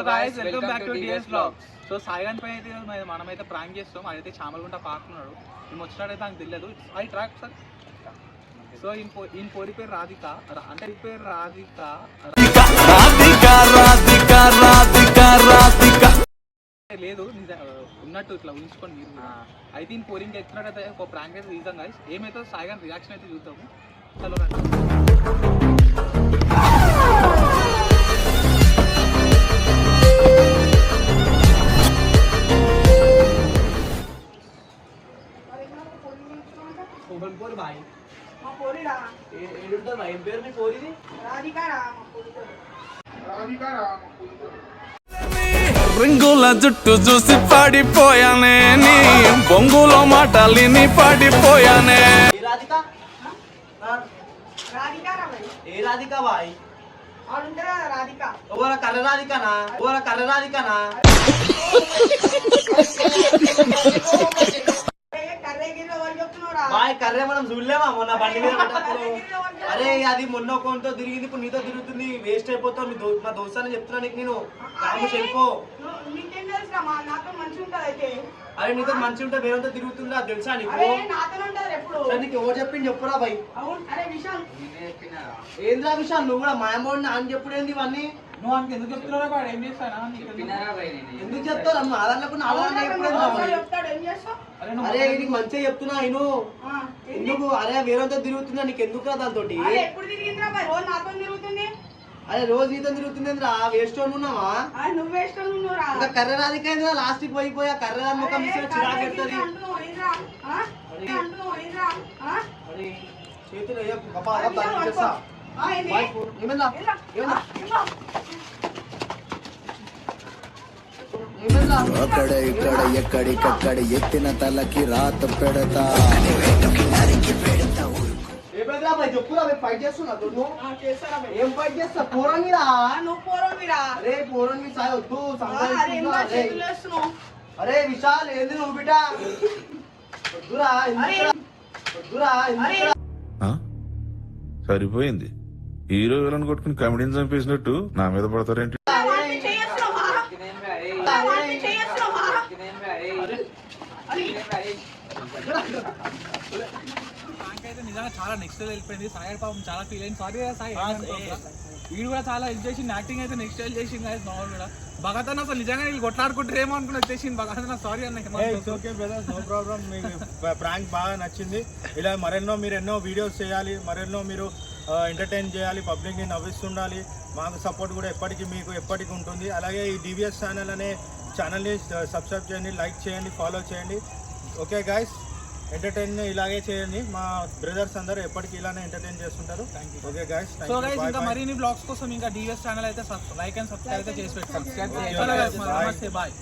guys, welcome back to DS Vlog. So Saigon పై అయితే మనమైతే ప్రాంక్ చేస్తాం. అదైతే చామలగుంట పాకున్నాడు. మేము వచ్చినట్టయితే నాకు తెలియదు. I track sir. సో ఈయన పోరి పేరు రాధిక. అంటే పేరు రాధిక లేదు ఉన్నట్టు ఇట్లా ఊహించుకోండి మీరు. అయితే ఈయన పోరి ఇంకా ఎక్కినట్టయితే ఒక ప్రాంక్ అయితే తీద్దాం గాయస్. ఏమైతే సాయిగాన్ రియాక్షన్ అయితే చూద్దాము. చలో పోరి బాయ్ మా పోరిడా ఏడుంటది బాయ్. ఏం పేరు మీ పోరిది? రాధికారా. రింగుల జుట్టు చూసి పడిపోయానే, నీ బొంగులో మాటలిని పడిపోయానే. రాధిక రాధికారా బాయ్. ఏ రాధిక బాయ్? అవునుంటరా రాధిక. ఓవర కర్ర రాధికనా? ఓవర కర్ర రాధికనా? బాయ్ కర్రే మనం చూడలేమా మొన్న బండి మీద పడ్డప్పుడు? అరే అది మొన్న కొంతో తిరిగింది, ఇప్పుడు నీతో తిరుగుతుంది. వేస్ట్ అయిపోతావు. మా దోస్తానని చెప్తున్నా నీకు. నేను రాము చెల్పో. అరే నీతో మంచి ఉంటే వేరేతో తిరుగుతుందా తెలుసా నీకు? నీకు ఎవరు చెప్పింది చెప్పురా బాయ్. ఏంద్రా విషయాలు? నువ్వు కూడా మాయమోడిని అని చెప్పుడు ఏంది ఇవన్నీ? నువ్వు అంటే ఎందుకు చెప్తున్నారా? ఏం చేస్తానా? ఎందుకు చెప్తావు? అరే నీకు మంచిగా చెప్తున్నా నేను. ఎందుకు అరే వేరేతో తిరుగుతున్నా నీకు ఎందుకు రా దాంతో? అరే రోజు నీతో తిరుగుతుంది రా. వేస్ట్ ఉన్నావా? ఇంకా కర్ర రాధికైందిరా. లాస్ట్ కి పోయిపోయా కర్ర ముఖం చిరాకు పెడుతుంది. చేతులు అక్కడ ఇక్కడ ఎక్కడికక్కడ ఎత్తిన తలకి రాత పెడతా. చెప్పురా ఫైట్ చేస్తున్నా. ఏం ఫైట్ చేస్తా? పోరంగిరా. నువ్వు పోరంగిరా. అరే పోరంగి సాయి వద్దు. అరే విశాల్ ఏంది నువ్వు బిడ్డ? వద్దురా వద్దురా. సరిపోయింది. హీరో విలన్ కొట్టుకుని కమెడీని చంపేసినట్టు నా మీద పడతారేంటి? అయితే నిజంగా చాలా నెక్స్ట్ లెవెల్ వెళ్ళిపోయింది. సాయి పాపం చాలా ఫీల్ అయింది. సారీ సాయి. వీడు కూడా చాలా హెల్ప్ చేసింది. యాక్టింగ్ అయితే నెక్స్ట్ లెవెల్ చేసింది. నార్మల్ కూడా భగత్ అసలు నిజంగా వీళ్ళు కొట్లాడుకుంటారేమో అనుకుని వచ్చేసింది. భగత్ సారీ అన్న. Okay brother, no problem. మీకు ప్రాంక్ బాగా నచ్చింది. ఇలా మీరు ఎన్నో వీడియోస్ చేయాలి, మరెన్నో మీరు ఎంటర్టైన్ చేయాలి, పబ్లిక్ని నవ్విస్తుండాలి. మాకు సపోర్ట్ కూడా మీకు ఎప్పటికీ ఉంటుంది. అలాగే ఈ డివిఎస్ ఛానల్ అనే ఛానల్ని సబ్స్క్రైబ్ చేయండి, లైక్ చేయండి, ఫాలో చేయండి. ఓకే గాయస్, ఎంటర్టైన్ ఇలాగే చేయండి. మా బ్రదర్స్ అందరూ ఎప్పటికీ ఇలానే ఎంటర్టైన్ చేస్తుంటారు. ఓకే గాయస్, సో గైస్ ఇంకా మరిన్ని బ్లాగ్స్ కోసం ఇంకా డివిఎస్ ఛానల్ అయితే లైక్ అండ్ సబ్స్క్రైబ్ అయితే చేసి పెట్టండి. బాయ్.